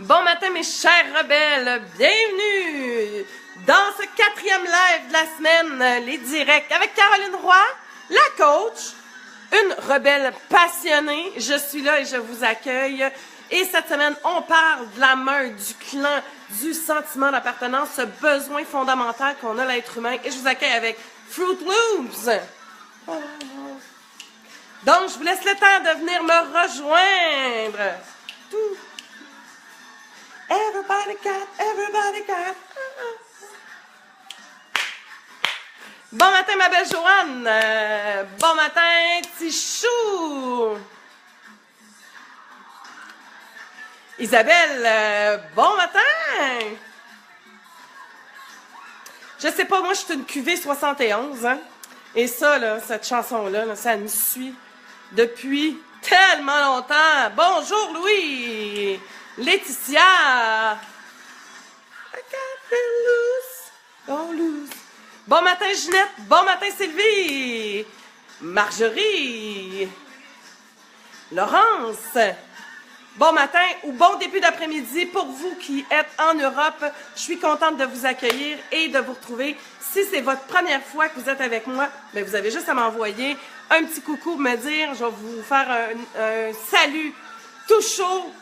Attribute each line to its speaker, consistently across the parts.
Speaker 1: Bon matin mes chers rebelles, bienvenue dans ce 4e live de la semaine, les directs avec Caroline Roy, la coach, une rebelle passionnée. Je suis là et je vous accueille. Et cette semaine, on parle de la meute, du clan, du sentiment d'appartenance, ce besoin fondamental qu'on a l'être humain. Et je vous accueille avec Fruit Loops. Donc, je vous laisse le temps de venir me rejoindre. Tout. Everybody got, everybody got. Bon matin, ma belle Joanne. Bon matin, petit chou. Isabelle, bon matin. Je sais pas, moi, je suis une cuvée 71, hein. Et ça, là, cette chanson-là, là, ça me suit depuis tellement longtemps. Bonjour, Louis. Laetitia. I got the loose. Don't lose. Bon matin, Ginette. Bon matin, Sylvie. Marjorie. Laurence. Bon matin ou bon début d'après-midi pour vous qui êtes en Europe. Je suis contente de vous accueillir et de vous retrouver. Si c'est votre première fois que vous êtes avec moi, bien, vous avez juste à m'envoyer un petit coucou, me dire, je vais vous faire un salut tout chaud,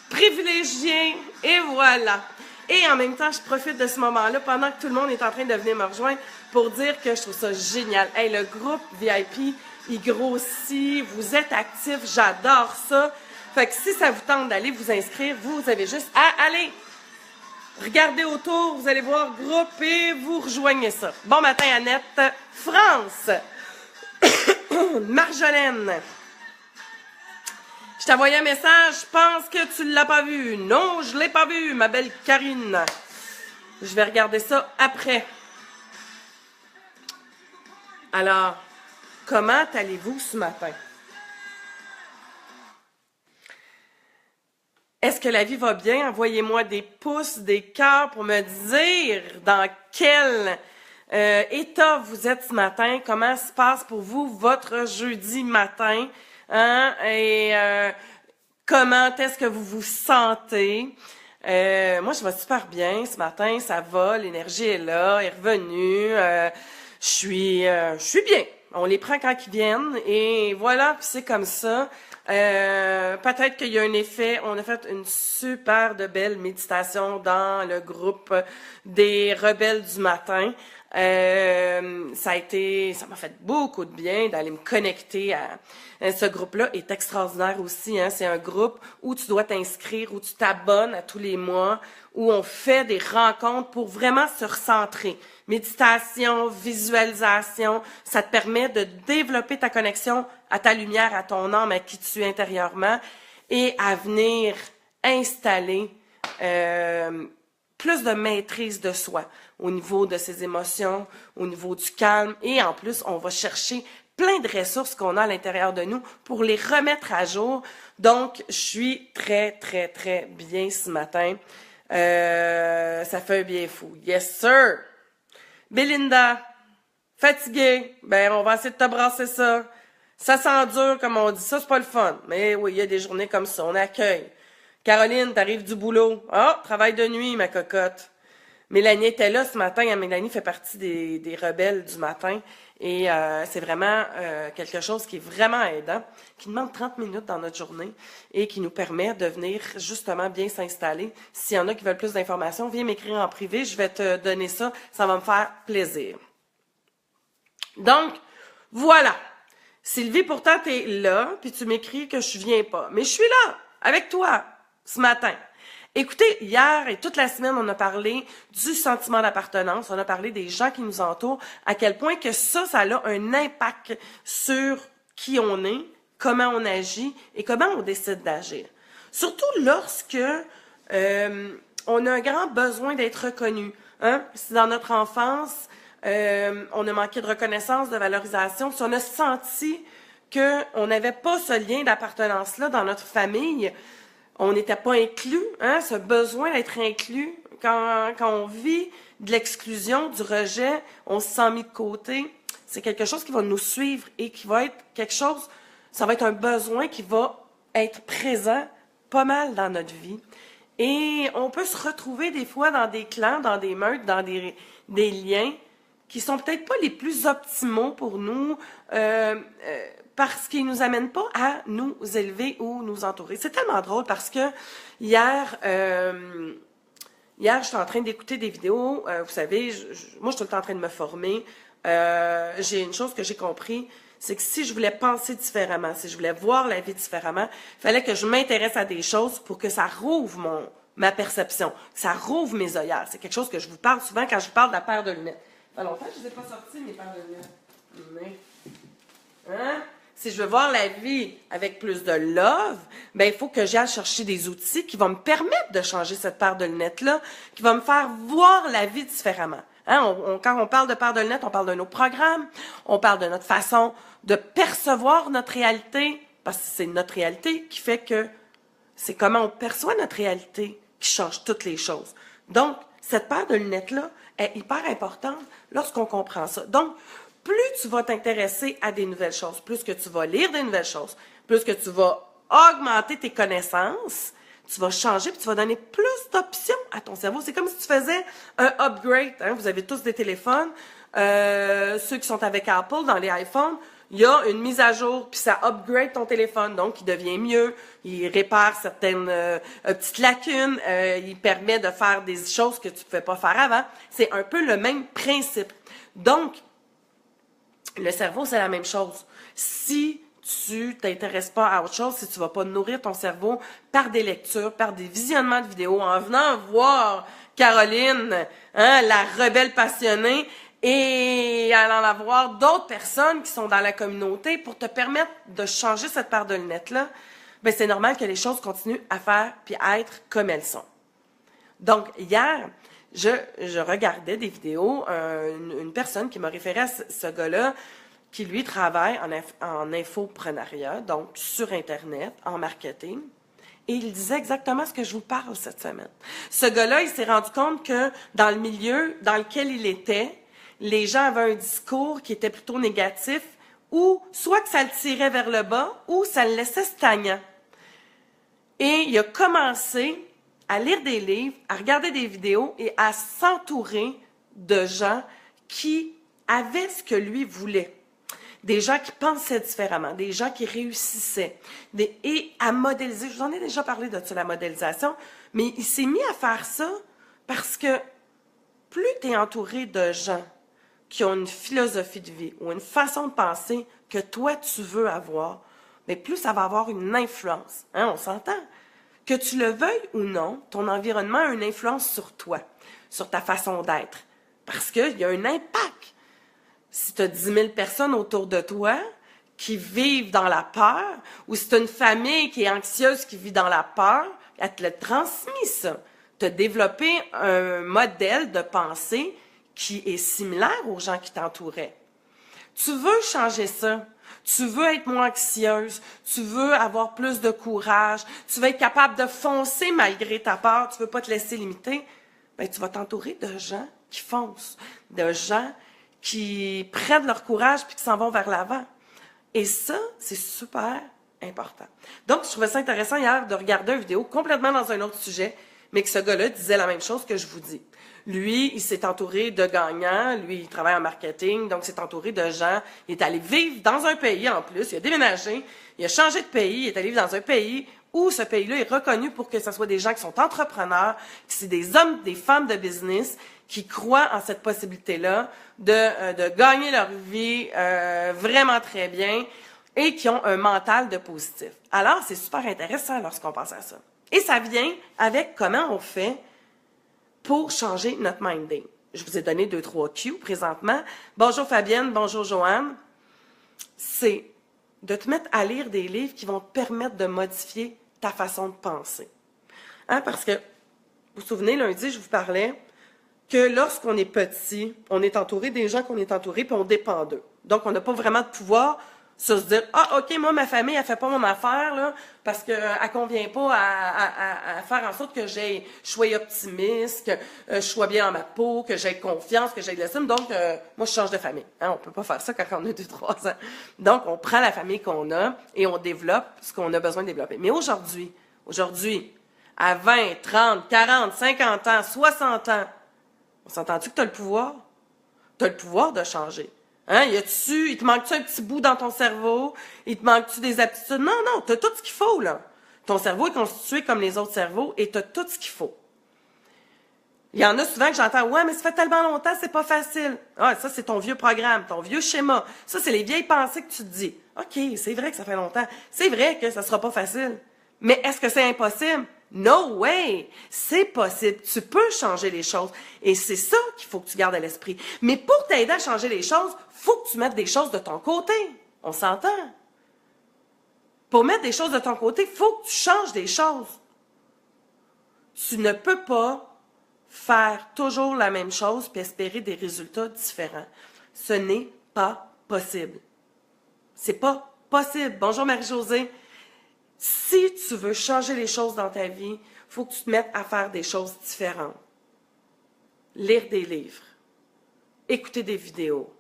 Speaker 1: privilégié, et voilà. Et en même temps, je profite de ce moment-là, pendant que tout le monde est en train de venir me rejoindre, pour dire que je trouve ça génial. Hey, le groupe VIP, il grossit, vous êtes actifs, j'adore ça. Fait que si ça vous tente d'aller vous inscrire, vous avez juste à aller regarder autour, vous allez voir groupe et vous rejoignez ça. Bon matin, Annette. France. Marjolaine. Je t'ai envoyé un message, je pense que tu ne l'as pas vu. Non, je ne l'ai pas vu, ma belle Karine. Je vais regarder ça après. Alors, comment allez-vous ce matin? Est-ce que la vie va bien? Envoyez-moi des pouces, des cœurs pour me dire dans quel état vous êtes ce matin, comment se passe pour vous votre jeudi matin, hein? Et comment est-ce que vous vous sentez? Moi, je vais super bien ce matin, ça va, l'énergie est là, est revenue, je suis bien. On les prend quand ils viennent et voilà, puis c'est comme ça. Peut-être qu'il y a un effet. On a fait une super de belle méditation dans le groupe des rebelles du matin. Ça m'a fait beaucoup de bien d'aller me connecter à ce groupe-là est extraordinaire aussi, hein. C'est un groupe où tu dois t'inscrire, où tu t'abonnes à tous les mois, où on fait des rencontres pour vraiment se recentrer. Méditation, visualisation, ça te permet de développer ta connexion à ta lumière, à ton âme, à qui tu es intérieurement et à venir installer plus de maîtrise de soi au niveau de ses émotions, au niveau du calme et en plus, on va chercher plein de ressources qu'on a à l'intérieur de nous pour les remettre à jour. Donc, je suis très, très, très bien ce matin. Ça fait un bien fou. Yes, sir! Belinda, fatiguée, ben on va essayer de te brasser ça. Ça s'endure, comme on dit. Ça, c'est pas le fun. Mais oui, il y a des journées comme ça. On accueille. Caroline, t'arrives du boulot. Ah, travail de nuit, ma cocotte. Mélanie était là ce matin. Mélanie fait partie des rebelles du matin. Et c'est vraiment quelque chose qui est vraiment aidant, qui demande 30 minutes dans notre journée et qui nous permet de venir justement bien s'installer. S'il y en a qui veulent plus d'informations, viens m'écrire en privé. Je vais te donner ça. Ça va me faire plaisir. Donc, voilà. Sylvie, pourtant, t'es là, puis tu m'écris que je viens pas. Mais je suis là, avec toi, ce matin. Écoutez, hier et toute la semaine, on a parlé du sentiment d'appartenance, on a parlé des gens qui nous entourent, à quel point que ça a un impact sur qui on est, comment on agit et comment on décide d'agir. Surtout lorsque on a un grand besoin d'être reconnu. Hein? Si dans notre enfance, on a manqué de reconnaissance, de valorisation, si on a senti qu'on n'avait pas ce lien d'appartenance-là dans notre famille, on n'était pas inclus, hein, ce besoin d'être inclus. Quand on vit de l'exclusion, du rejet, on se sent mis de côté. C'est quelque chose qui va nous suivre et qui va être quelque chose, ça va être un besoin qui va être présent pas mal dans notre vie. Et on peut se retrouver des fois dans des clans, dans des meutes, dans des liens qui sont peut-être pas les plus optimaux pour nous parce qu'ils nous amènent pas à nous élever ou nous entourer. C'est tellement drôle parce que hier, j'étais en train d'écouter des vidéos. Vous savez, moi, je suis tout le temps en train de me former. J'ai une chose que j'ai compris, c'est que si je voulais penser différemment, si je voulais voir la vie différemment, il fallait que je m'intéresse à des choses pour que ça rouvre ma perception, que ça rouvre mes œillères. C'est quelque chose que je vous parle souvent quand je vous parle de la paire de lunettes. Ça fait longtemps que je ne les ai pas sorties, mes paires de lunettes. Mais, hein? Si je veux voir la vie avec plus de love, ben il faut que j'aille chercher des outils qui vont me permettre de changer cette paire de lunettes-là, qui vont me faire voir la vie différemment. Hein? Quand on parle de paire de lunettes, on parle de nos programmes, on parle de notre façon de percevoir notre réalité, parce que c'est notre réalité qui fait que c'est comment on perçoit notre réalité qui change toutes les choses. Donc, cette paire de lunettes-là est hyper importante lorsqu'on comprend ça. Donc, plus tu vas t'intéresser à des nouvelles choses, plus que tu vas lire des nouvelles choses, plus que tu vas augmenter tes connaissances, tu vas changer puis tu vas donner plus d'options à ton cerveau. C'est comme si tu faisais un upgrade. Hein? Vous avez tous des téléphones. Ceux qui sont avec Apple, dans les iPhones, il y a une mise à jour, puis ça upgrade ton téléphone, donc il devient mieux, il répare certaines petites lacunes, il permet de faire des choses que tu ne pouvais pas faire avant. C'est un peu le même principe. Donc, le cerveau, c'est la même chose. Si tu t'intéresses pas à autre chose, si tu vas pas nourrir ton cerveau par des lectures, par des visionnements de vidéos, en venant voir Caroline, hein, la rebelle passionnée, et allant la voir d'autres personnes qui sont dans la communauté pour te permettre de changer cette paire de lunettes-là, ben c'est normal que les choses continuent à faire puis à être comme elles sont. Donc, hier, je regardais des vidéos, une personne qui m'a référé à ce gars-là, qui lui travaille en infoprenariat, donc sur Internet, en marketing, et il disait exactement ce que je vous parle cette semaine. Ce gars-là, il s'est rendu compte que dans le milieu dans lequel il était, les gens avaient un discours qui était plutôt négatif, ou soit que ça le tirait vers le bas, ou ça le laissait stagnant. Et il a commencé à lire des livres, à regarder des vidéos et à s'entourer de gens qui avaient ce que lui voulait. Des gens qui pensaient différemment, des gens qui réussissaient, et à modéliser. Je vous en ai déjà parlé de ça, la modélisation, mais il s'est mis à faire ça parce que plus tu es entouré de gens qui ont une philosophie de vie ou une façon de penser que toi, tu veux avoir, mais plus ça va avoir une influence. Hein, on s'entend? Que tu le veuilles ou non, ton environnement a une influence sur toi, sur ta façon d'être, parce qu'il y a un impact. Si tu as 10 000 personnes autour de toi qui vivent dans la peur, ou si tu as une famille qui est anxieuse, qui vit dans la peur, elle te l'a transmis, ça. Tu as développé un modèle de pensée qui est similaire aux gens qui t'entouraient. Tu veux changer ça. Tu veux être moins anxieuse, tu veux avoir plus de courage, tu veux être capable de foncer malgré ta peur, tu veux pas te laisser limiter, ben tu vas t'entourer de gens qui foncent, de gens qui prennent leur courage puis qui s'en vont vers l'avant. Et ça, c'est super important. Donc, je trouvais ça intéressant hier de regarder une vidéo complètement dans un autre sujet, mais que ce gars-là disait la même chose que je vous dis. Lui, il s'est entouré de gagnants. Lui, il travaille en marketing, donc il s'est entouré de gens. Il est allé vivre dans un pays en plus. Il a déménagé, il a changé de pays, il est allé vivre dans un pays où ce pays-là est reconnu pour que ce soit des gens qui sont entrepreneurs, que c'est des hommes, des femmes de business qui croient en cette possibilité-là de gagner leur vie vraiment très bien et qui ont un mental de positif. Alors, c'est super intéressant lorsqu'on pense à ça. Et ça vient avec comment on fait pour changer notre minding. Je vous ai donné 2-3 cues présentement. Bonjour Fabienne, bonjour Joanne. C'est de te mettre à lire des livres qui vont te permettre de modifier ta façon de penser. Hein, parce que, vous vous souvenez, lundi, je vous parlais que lorsqu'on est petit, on est entouré des gens qu'on est entouré, puis on dépend d'eux. Donc, on n'a pas vraiment de pouvoir sur se dire « Ah, OK, moi, ma famille, elle fait pas mon affaire, là, parce qu'elle convient pas à faire en sorte que je sois optimiste, que je sois bien dans ma peau, que j'ai confiance, que j'ai de l'estime. Donc, moi, je change de famille. Hein, on peut pas faire ça quand on a 2-3 ans. Donc, on prend la famille qu'on a et on développe ce qu'on a besoin de développer. Mais aujourd'hui, à 20, 30, 40, 50 ans, 60 ans, on s'entend-tu que tu as le pouvoir? Tu as le pouvoir de changer. Hein? Il te manque-tu un petit bout dans ton cerveau? Il te manque-tu des aptitudes? Non, non, tu as tout ce qu'il faut, là. Ton cerveau est constitué comme les autres cerveaux et tu as tout ce qu'il faut. Il y en a souvent que j'entends, ouais, mais ça fait tellement longtemps, c'est pas facile. Ah, ça, c'est ton vieux programme, ton vieux schéma. Ça, c'est les vieilles pensées que tu te dis. OK, c'est vrai que ça fait longtemps. C'est vrai que ça sera pas facile. Mais est-ce que c'est impossible? No way! C'est possible. Tu peux changer les choses. Et c'est ça qu'il faut que tu gardes à l'esprit. Mais pour t'aider à changer les choses, faut que tu mettes des choses de ton côté. On s'entend? Pour mettre des choses de ton côté, faut que tu changes des choses. Tu ne peux pas faire toujours la même chose puis espérer des résultats différents. Ce n'est pas possible. C'est pas possible. Bonjour Marie-Josée. Si tu veux changer les choses dans ta vie, il faut que tu te mettes à faire des choses différentes. Lire des livres, écouter des vidéos,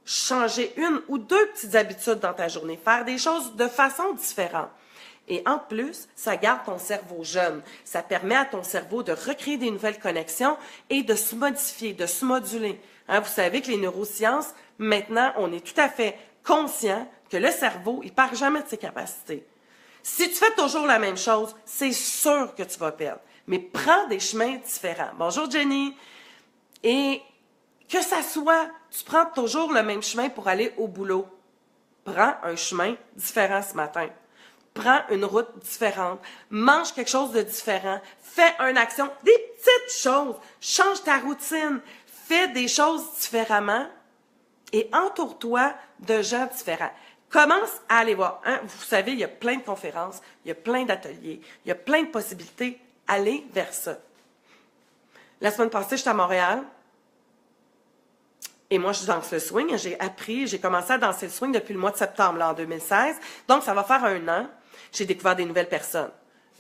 Speaker 1: changer une ou deux petites habitudes dans ta journée, faire des choses de façon différente. Et en plus, ça garde ton cerveau jeune. Ça permet à ton cerveau de recréer des nouvelles connexions et de se modifier, de se moduler. Hein, vous savez que les neurosciences, maintenant, on est tout à fait conscient que le cerveau, il ne perd jamais de ses capacités. Si tu fais toujours la même chose, c'est sûr que tu vas perdre. Mais prends des chemins différents. Bonjour Jenny. Et que ça soit, tu prends toujours le même chemin pour aller au boulot. Prends un chemin différent ce matin. Prends une route différente. Mange quelque chose de différent. Fais une action, des petites choses. Change ta routine. Fais des choses différemment et entoure-toi de gens différents. Commence à aller voir. Hein? Vous savez, il y a plein de conférences, il y a plein d'ateliers, il y a plein de possibilités. Allez vers ça. La semaine passée, j'étais à Montréal. Et moi, je danse le swing. J'ai commencé à danser le swing depuis le mois de septembre, là, en 2016. Donc, ça va faire 1 an. J'ai découvert des nouvelles personnes.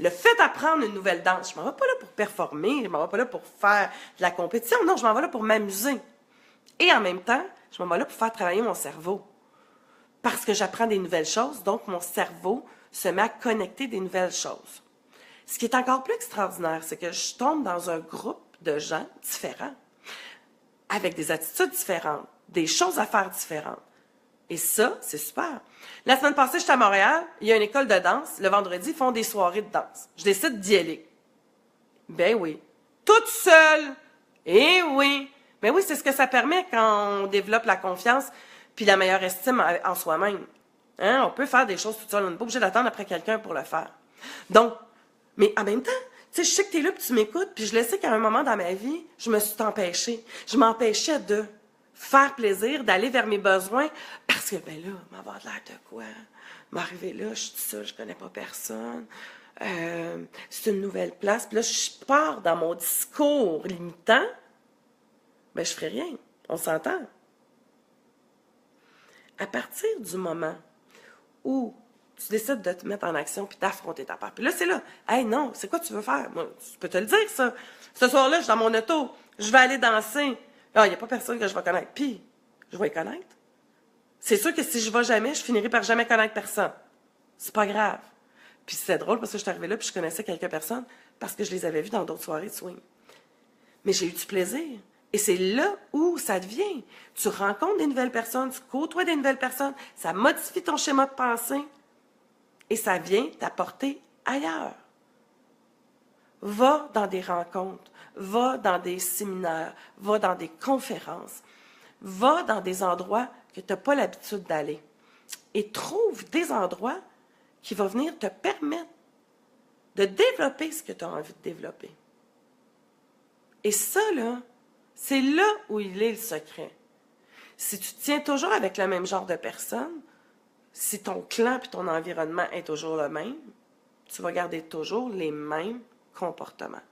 Speaker 1: Le fait d'apprendre une nouvelle danse, je m'en vais pas là pour performer, je m'en vais pas là pour faire de la compétition. Non, je m'en vais là pour m'amuser. Et en même temps, je m'en vais là pour faire travailler mon cerveau. Parce que j'apprends des nouvelles choses, donc mon cerveau se met à connecter des nouvelles choses. Ce qui est encore plus extraordinaire, c'est que je tombe dans un groupe de gens différents, avec des attitudes différentes, des choses à faire différentes. Et ça, c'est super. La semaine passée, j'étais à Montréal, il y a une école de danse. Le vendredi, ils font des soirées de danse. Je décide d'y aller. Ben oui. Toute seule. Eh oui. Ben oui, c'est ce que ça permet quand on développe la confiance puis la meilleure estime en soi-même. Hein? On peut faire des choses toute seule. On n'est pas obligé d'attendre après quelqu'un pour le faire. Donc, mais en même temps, tu sais, je sais que tu es là puis tu m'écoutes, puis je le sais qu'à un moment dans ma vie, je me suis empêchée. Je m'empêchais de faire plaisir, d'aller vers mes besoins, parce que, ben là, m'avoir de l'air de quoi? M'arriver là, je suis seule, je connais pas personne. C'est une nouvelle place. Puis là, je pars dans mon discours limitant, ben je ferai rien. On s'entend. À partir du moment où tu décides de te mettre en action puis d'affronter ta peur. Puis là, c'est là. Hey, non, c'est quoi tu veux faire? Moi, tu peux te le dire, ça. Ce soir-là, je suis dans mon auto. Je vais aller danser. Ah, il n'y a pas personne que je vais connaître. Puis, je vais les connaître. C'est sûr que si je ne vais jamais, je finirai par jamais connaître personne. C'est pas grave. Puis c'était drôle parce que je suis arrivée là puis je connaissais quelques personnes parce que je les avais vues dans d'autres soirées de swing. Mais j'ai eu du plaisir. Et c'est là où ça devient. Tu rencontres des nouvelles personnes, tu côtoies des nouvelles personnes, ça modifie ton schéma de pensée et ça vient t'apporter ailleurs. Va dans des rencontres, va dans des séminaires, va dans des conférences, va dans des endroits que tu n'as pas l'habitude d'aller et trouve des endroits qui vont venir te permettre de développer ce que tu as envie de développer. Et ça, là, c'est là où il est le secret. Si tu te tiens toujours avec le même genre de personnes, si ton clan et ton environnement est toujours le même, tu vas garder toujours les mêmes comportements.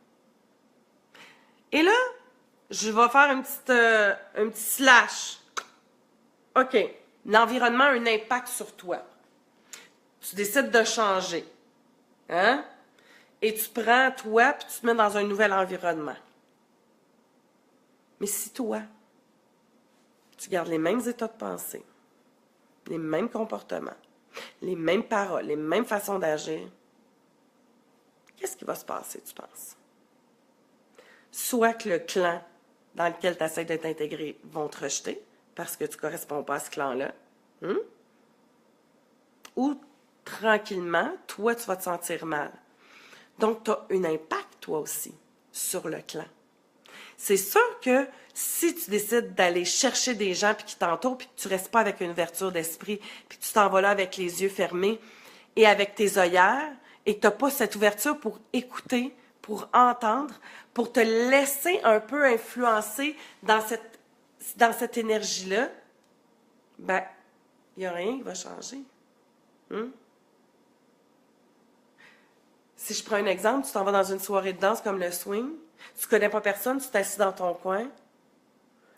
Speaker 1: Et là, je vais faire un petit slash. OK. L'environnement a un impact sur toi. Tu décides de changer. Hein? Et tu prends toi puis tu te mets dans un nouvel environnement. Mais si toi, tu gardes les mêmes états de pensée, les mêmes comportements, les mêmes paroles, les mêmes façons d'agir, qu'est-ce qui va se passer, tu penses? Soit que le clan dans lequel tu essaies d'être intégré vont te rejeter parce que tu ne corresponds pas à ce clan-là. Ou tranquillement, toi, tu vas te sentir mal. Donc, tu as un impact, toi aussi, sur le clan. C'est sûr que si tu décides d'aller chercher des gens puis qui t'entourent puis que tu ne restes pas avec une ouverture d'esprit puis que tu t'en vas là avec les yeux fermés et avec tes œillères et que tu n'as pas cette ouverture pour écouter, pour entendre, pour te laisser un peu influencer dans cette énergie-là, ben, il n'y a rien qui va changer. Si je prends un exemple, tu t'en vas dans une soirée de danse comme le swing, tu ne connais pas personne, tu t'assis dans ton coin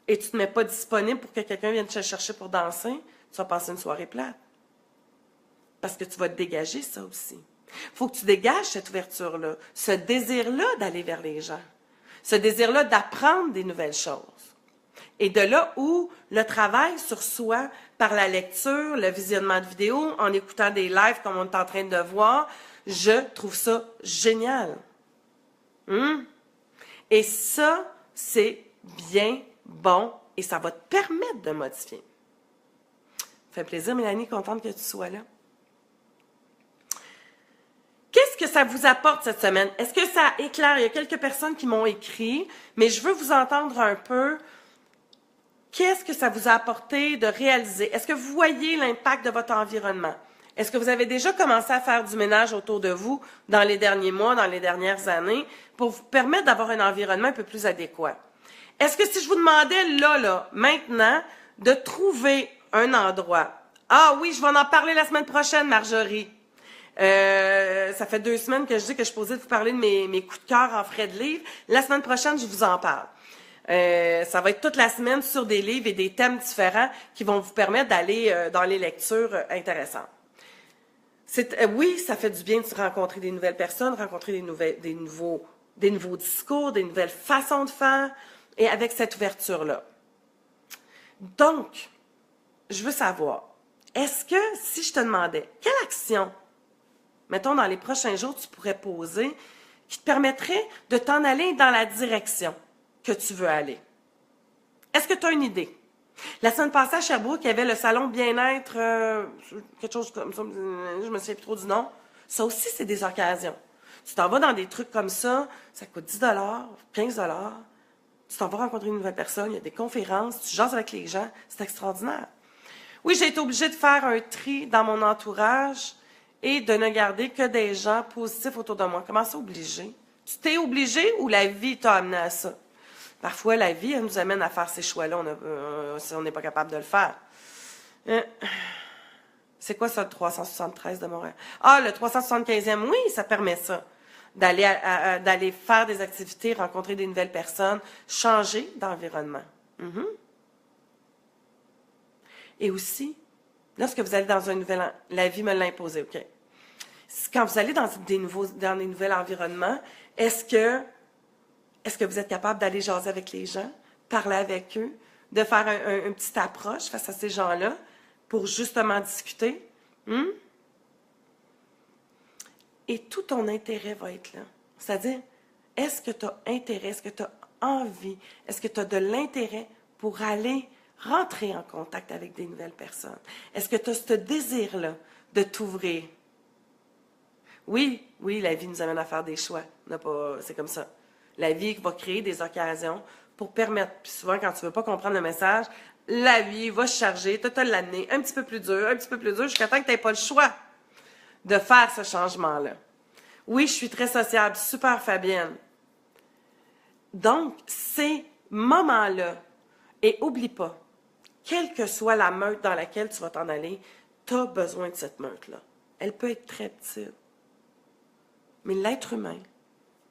Speaker 1: et tu ne te mets pas disponible pour que quelqu'un vienne te chercher pour danser, tu vas passer une soirée plate. Parce que tu vas te dégager ça aussi. Il faut que tu dégages cette ouverture-là, ce désir-là d'aller vers les gens, ce désir-là d'apprendre des nouvelles choses. Et de là où le travail sur soi, par la lecture, le visionnement de vidéos, en écoutant des lives comme on est en train de voir, je trouve ça génial. Et ça, c'est bien bon et ça va te permettre de modifier. Ça fait plaisir, Mélanie, contente que tu sois là. Qu'est-ce que ça vous apporte cette semaine? Est-ce que ça éclaire? Il y a quelques personnes qui m'ont écrit, mais je veux vous entendre un peu. Qu'est-ce que ça vous a apporté de réaliser? Est-ce que vous voyez l'impact de votre environnement? Est-ce que vous avez déjà commencé à faire du ménage autour de vous dans les derniers mois, dans les dernières années, pour vous permettre d'avoir un environnement un peu plus adéquat? Est-ce que si je vous demandais là, maintenant, de trouver un endroit? Ah oui, je vais en parler la semaine prochaine, Marjorie. Ça fait 2 semaines que je dis que je suis posée de vous parler de mes coups de cœur en frais de livres. La semaine prochaine, je vous en parle. Ça va être toute la semaine sur des livres et des thèmes différents qui vont vous permettre d'aller dans les lectures intéressantes. Oui, ça fait du bien de rencontrer des nouvelles personnes, rencontrer des nouveaux discours, des nouvelles façons de faire, et avec cette ouverture-là. Donc, je veux savoir, est-ce que si je te demandais, quelle action, mettons dans les prochains jours, tu pourrais poser, qui te permettrait de t'en aller dans la direction que tu veux aller? Est-ce que tu as une idée? La semaine passée à Sherbrooke, il y avait le salon bien-être, quelque chose comme ça, je me souviens plus trop du nom. Ça aussi, c'est des occasions. Tu t'en vas dans des trucs comme ça coûte 10 $, 15 $. Tu t'en vas rencontrer une nouvelle personne, il y a des conférences, tu jases avec les gens, c'est extraordinaire. Oui, j'ai été obligée de faire un tri dans mon entourage et de ne garder que des gens positifs autour de moi. Comment ça, obligé? Tu t'es obligé ou la vie t'a amené à ça? Parfois, la vie, elle nous amène à faire ces choix-là si on n'est pas capable de le faire. C'est quoi ça, le 373 de Montréal? Ah, le 375e, oui, ça permet ça. D'aller faire des activités, rencontrer des nouvelles personnes, changer d'environnement. Et aussi, lorsque vous allez dans un nouvel... La vie me l'a imposé, OK? Quand vous allez dans des nouveaux environnements, est-ce que vous êtes capable d'aller jaser avec les gens, parler avec eux, de faire une petite approche face à ces gens-là pour justement discuter? Et tout ton intérêt va être là. C'est-à-dire, est-ce que tu as intérêt, est-ce que tu as envie, est-ce que tu as de l'intérêt pour aller rentrer en contact avec des nouvelles personnes? Est-ce que tu as ce désir-là de t'ouvrir? Oui, la vie nous amène à faire des choix. C'est comme ça. La vie va créer des occasions pour permettre, puis souvent quand tu ne veux pas comprendre le message, la vie va se charger, te l'amener un petit peu plus dur, jusqu'à temps que tu n'aies pas le choix de faire ce changement-là. Oui, je suis très sociable, super Fabienne. Donc, ces moments-là, et oublie pas, quelle que soit la meute dans laquelle tu vas t'en aller, tu as besoin de cette meute-là. Elle peut être très petite. Mais l'être humain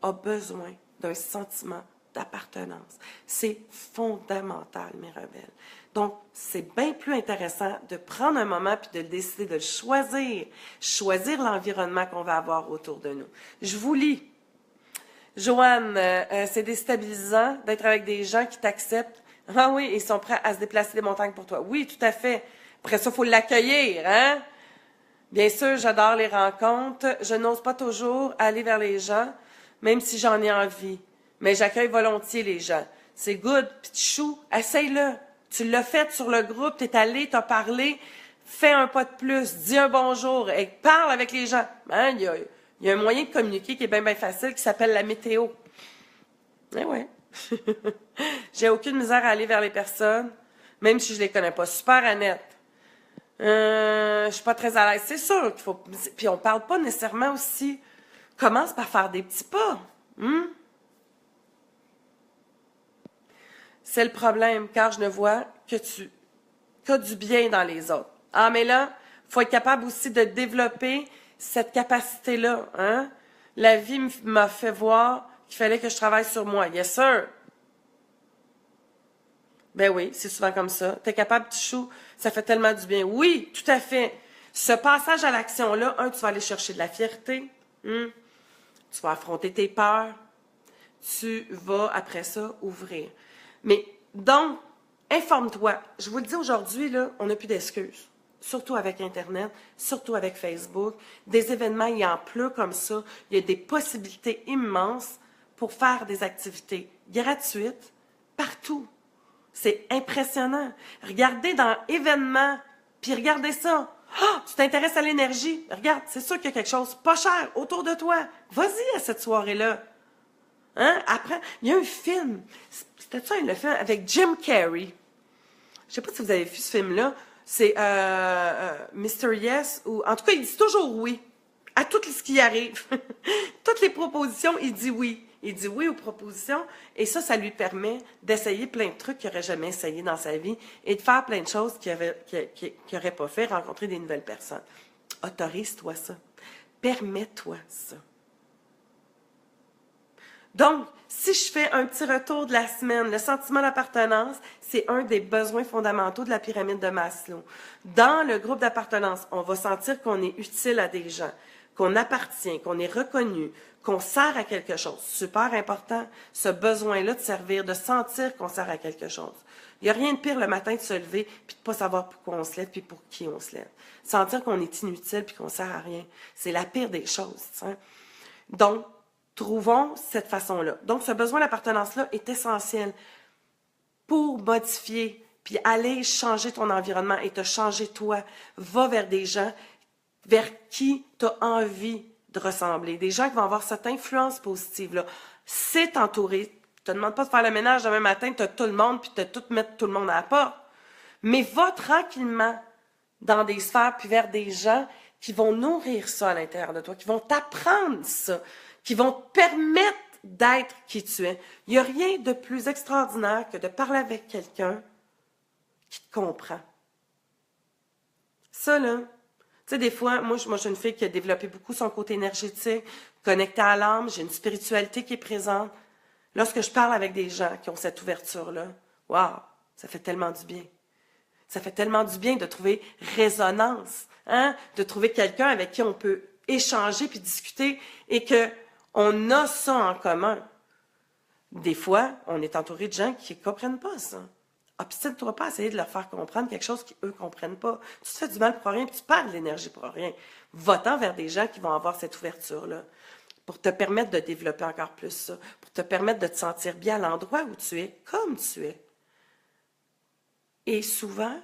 Speaker 1: a besoin d'un sentiment d'appartenance. C'est fondamental, mes rebelles. Donc, c'est bien plus intéressant de prendre un moment puis de décider de le choisir. Choisir l'environnement qu'on va avoir autour de nous. Je vous lis. Joanne, c'est déstabilisant d'être avec des gens qui t'acceptent. Ah oui, ils sont prêts à se déplacer des montagnes pour toi. Oui, tout à fait. Après ça, il faut l'accueillir, hein? Bien sûr, j'adore les rencontres. Je n'ose pas toujours aller vers les gens, même si j'en ai envie. Mais j'accueille volontiers les gens. C'est good, petit chou, essaye-le. Tu l'as fait sur le groupe, t'es allé, t'as parlé, fais un pas de plus, dis un bonjour et parle avec les gens. Hein, il y a un moyen de communiquer qui est bien, bien facile, qui s'appelle la météo. Eh ouais. J'ai aucune misère à aller vers les personnes, même si je les connais pas. Super Annette. Je suis pas très à l'aise. C'est sûr qu'il faut... Puis on parle pas nécessairement aussi. Commence par faire des petits pas. C'est le problème, car je ne vois que du bien dans les autres. Ah, mais là, faut être capable aussi de développer cette capacité-là. Hein? La vie m'a fait voir qu'il fallait que je travaille sur moi. Yes, sir. Ben oui, c'est souvent comme ça. T'es capable, petit chou, ça fait tellement du bien. Oui, tout à fait. Ce passage à l'action-là, tu vas aller chercher de la fierté. Tu vas affronter tes peurs. Tu vas, après ça, ouvrir. Mais, donc, informe-toi. Je vous le dis aujourd'hui, là, on n'a plus d'excuses. Surtout avec Internet, surtout avec Facebook. Des événements, il y en pleut comme ça. Il y a des possibilités immenses pour faire des activités gratuites partout. C'est impressionnant. Regardez dans événements, puis regardez ça. Ah, tu t'intéresses à l'énergie. Regarde, c'est sûr qu'il y a quelque chose pas cher autour de toi. Vas-y à cette soirée-là. Hein? Après, il y a un film. C'était ça, le film avec Jim Carrey. Je sais pas si vous avez vu ce film-là. C'est Mr. Yes, ou en tout cas, il dit toujours oui à tout ce qui arrive. Toutes les propositions, il dit oui. Il dit oui aux propositions et ça lui permet d'essayer plein de trucs qu'il n'aurait jamais essayé dans sa vie et de faire plein de choses qu'il n'aurait pas fait, rencontrer des nouvelles personnes. Autorise-toi ça. Permets-toi ça. Donc, si je fais un petit retour de la semaine, le sentiment d'appartenance, c'est un des besoins fondamentaux de la pyramide de Maslow. Dans le groupe d'appartenance, on va sentir qu'on est utile à des gens, qu'on appartient, qu'on est reconnu, qu'on sert à quelque chose. Super important, ce besoin-là de servir, de sentir qu'on sert à quelque chose. Il n'y a rien de pire le matin de se lever puis de ne pas savoir pourquoi on se lève puis pour qui on se lève. Sentir qu'on est inutile puis qu'on ne sert à rien. C'est la pire des choses. T'sais. Donc, trouvons cette façon-là. Donc, ce besoin d'appartenance-là est essentiel pour modifier puis aller changer ton environnement et te changer toi. Va vers des gens vers qui tu as envie de ressembler. Des gens qui vont avoir cette influence positive-là. C'est t'entourer. Je te demande pas de faire le ménage demain matin, tu as tout le monde, puis de tout mettre tout le monde à la porte. Mais va tranquillement dans des sphères, puis vers des gens qui vont nourrir ça à l'intérieur de toi, qui vont t'apprendre ça, qui vont te permettre d'être qui tu es. Il n'y a rien de plus extraordinaire que de parler avec quelqu'un qui te comprend. Ça, là, tu sais, des fois, moi, je suis une fille qui a développé beaucoup son côté énergétique, connectée à l'âme, j'ai une spiritualité qui est présente. Lorsque je parle avec des gens qui ont cette ouverture-là, waouh, ça fait tellement du bien. Ça fait tellement du bien de trouver résonance, hein? De trouver quelqu'un avec qui on peut échanger puis discuter et qu'on a ça en commun. Des fois, on est entouré de gens qui ne comprennent pas ça. Obstine-toi pas à essayer de leur faire comprendre quelque chose qu'eux ne comprennent pas. Tu te fais du mal pour rien, puis tu perds de l'énergie pour rien. Va-t'en vers des gens qui vont avoir cette ouverture-là, pour te permettre de développer encore plus ça, pour te permettre de te sentir bien à l'endroit où tu es, comme tu es. Et souvent,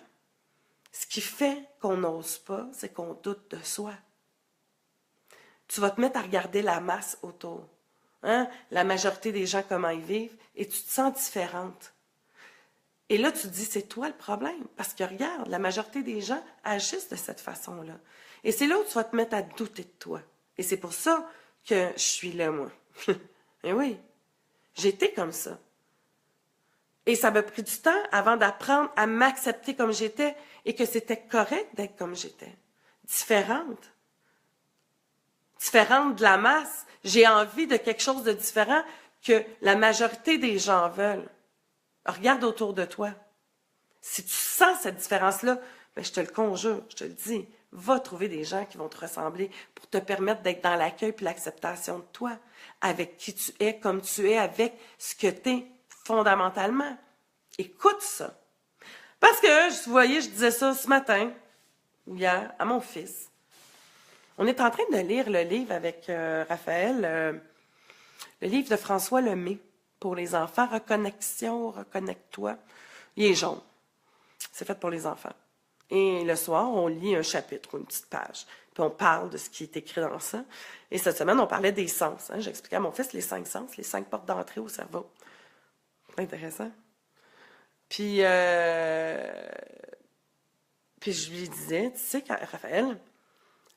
Speaker 1: ce qui fait qu'on n'ose pas, c'est qu'on doute de soi. Tu vas te mettre à regarder la masse autour, hein? La majorité des gens, comment ils vivent, et tu te sens différente. Et là, tu te dis, c'est toi le problème. Parce que regarde, la majorité des gens agissent de cette façon-là. Et c'est là où tu vas te mettre à douter de toi. Et c'est pour ça que je suis là, moi. Et oui, j'étais comme ça. Et ça m'a pris du temps avant d'apprendre à m'accepter comme j'étais et que c'était correct d'être comme j'étais. Différente. Différente de la masse. J'ai envie de quelque chose de différent que la majorité des gens veulent. Regarde autour de toi. Si tu sens cette différence-là, ben je te le conjure, je te le dis, va trouver des gens qui vont te ressembler pour te permettre d'être dans l'accueil et l'acceptation de toi, avec qui tu es, comme tu es, avec ce que tu es fondamentalement. Écoute ça. Parce que, vous voyez, je disais ça ce matin, ou hier, à mon fils. On est en train de lire le livre avec Raphaël, le livre de François Lemay pour les enfants, Reconnexion, Reconnecte-toi. Il est jaune. C'est fait pour les enfants. Et le soir, on lit un chapitre ou une petite page. Puis on parle de ce qui est écrit dans ça. Et cette semaine, on parlait des sens. Hein. J'expliquais à mon fils les 5 sens, les 5 portes d'entrée au cerveau. C'est intéressant. Puis je lui disais, tu sais, Raphaël,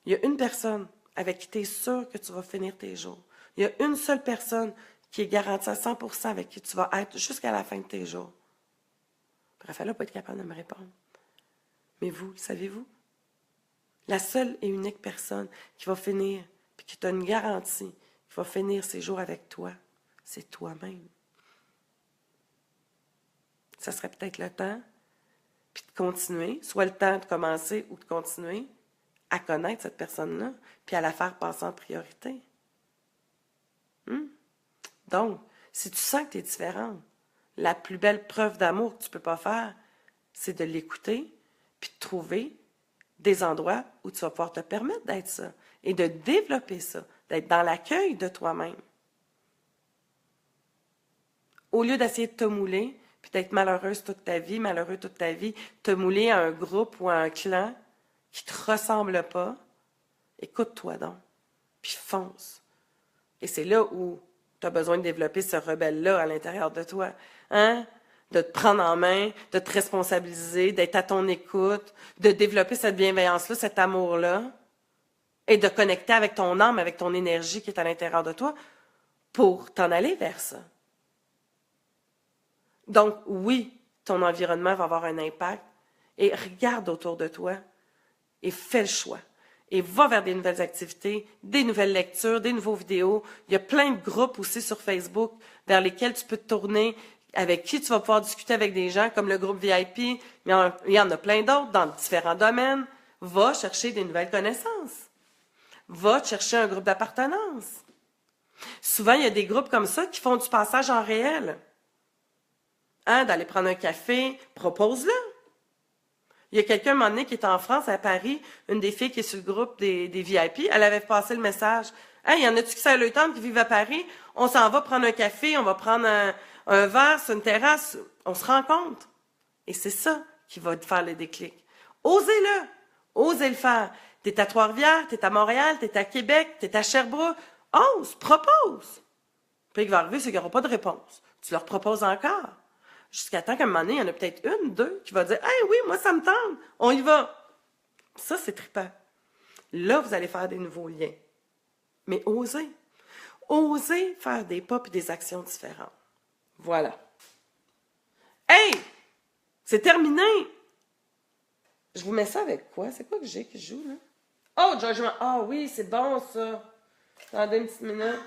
Speaker 1: il y a une personne avec qui tu es sûr que tu vas finir tes jours. Il y a une seule personne qui est garantie à 100% avec qui tu vas être jusqu'à la fin de tes jours. Puis Raphaël n'a pas été capable de me répondre. Mais vous, le savez-vous? La seule et unique personne qui va finir, puis qui t'a une garantie, qui va finir ses jours avec toi, c'est toi-même. Ça serait peut-être le temps, puis de continuer, soit le temps de commencer ou de continuer à connaître cette personne-là, puis à la faire passer en priorité. Donc, si tu sens que tu es différente, la plus belle preuve d'amour que tu ne peux pas faire, c'est de l'écouter, puis de trouver des endroits où tu vas pouvoir te permettre d'être ça, et de développer ça, d'être dans l'accueil de toi-même. Au lieu d'essayer de te mouler, puis d'être malheureuse toute ta vie, malheureux toute ta vie, te mouler à un groupe ou à un clan qui ne te ressemble pas, écoute-toi donc, puis fonce. Et c'est là où tu as besoin de développer ce rebelle-là à l'intérieur de toi. Hein? De te prendre en main, de te responsabiliser, d'être à ton écoute, de développer cette bienveillance-là, cet amour-là, et de connecter avec ton âme, avec ton énergie qui est à l'intérieur de toi, pour t'en aller vers ça. Donc, oui, ton environnement va avoir un impact, et regarde autour de toi, et fais le choix. Et va vers des nouvelles activités, des nouvelles lectures, des nouveaux vidéos. Il y a plein de groupes aussi sur Facebook vers lesquels tu peux te tourner, avec qui tu vas pouvoir discuter avec des gens, comme le groupe VIP. Mais il y en a plein d'autres dans différents domaines. Va chercher des nouvelles connaissances. Va chercher un groupe d'appartenance. Souvent, il y a des groupes comme ça qui font du passage en réel. Hein, d'aller prendre un café, propose-le. Il y a quelqu'un, un moment donné, qui est en France, à Paris, une des filles qui est sur le groupe des VIP, elle avait passé le message. Hey, il y en a-tu qui ça le temps qui vivent à Paris? On s'en va prendre un café, on va prendre un verre sur une terrasse, on se rencontre. Et c'est ça qui va te faire le déclic. Osez-le! Osez le faire. T'es à Trois-Rivières, t'es à Montréal, t'es à Québec, t'es à Sherbrooke. Ose, propose! Puis ce qui va arriver, c'est qu'il n'y aura pas de réponse. Tu leur proposes encore. Jusqu'à temps qu'à un moment donné, il y en a peut-être une, deux, qui va dire « Hey, oui, moi, ça me tente, on y va. » Ça, c'est trippant. Là, vous allez faire des nouveaux liens. Mais osez. Osez faire des pas et des actions différentes. Voilà. Hey! C'est terminé! Je vous mets ça avec quoi? C'est quoi que j'ai qui joue, là? Oh, George Michael. Ah oui, c'est bon, ça. Attendez une petite minute.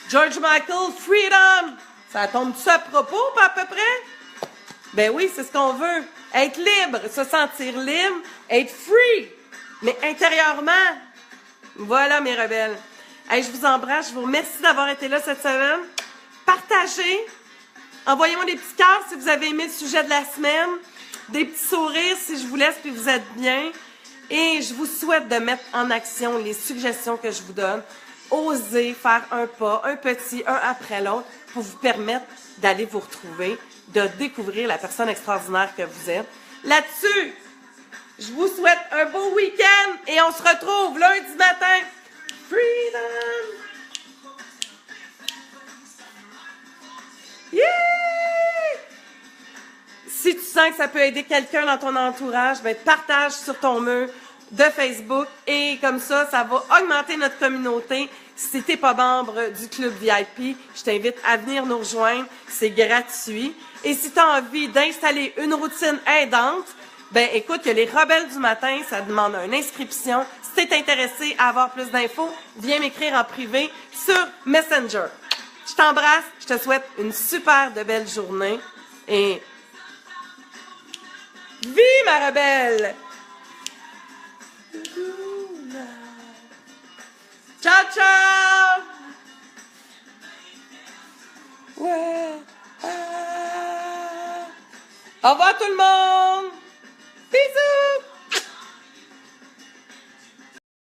Speaker 1: George Michael, Freedom! Ça tombe-tu à propos, à peu près? Ben oui, c'est ce qu'on veut. Être libre, se sentir libre, être free, mais intérieurement. Voilà, mes rebelles. Hey, je vous embrasse, je vous remercie d'avoir été là cette semaine. Partagez. Envoyez-moi des petits cœurs si vous avez aimé le sujet de la semaine. Des petits sourires si je vous laisse puis vous êtes bien. Et je vous souhaite de mettre en action les suggestions que je vous donne. Osez faire un pas, un petit, un après l'autre, pour vous permettre d'aller vous retrouver, de découvrir la personne extraordinaire que vous êtes. Là-dessus, je vous souhaite un beau week-end et on se retrouve lundi matin. Freedom! Yeah! Si tu sens que ça peut aider quelqu'un dans ton entourage, ben partage sur ton mur de Facebook et comme ça va augmenter notre communauté. Si tu n'es pas membre du club VIP, je t'invite à venir nous rejoindre. C'est gratuit. Et si tu as envie d'installer une routine aidante, ben écoute, il y a les rebelles du matin, ça demande une inscription. Si tu es intéressé à avoir plus d'infos, viens m'écrire en privé sur Messenger. Je t'embrasse, je te souhaite une super de belle journée et vis ma rebelle! Ciao, ciao! Ouais. Au revoir tout le monde!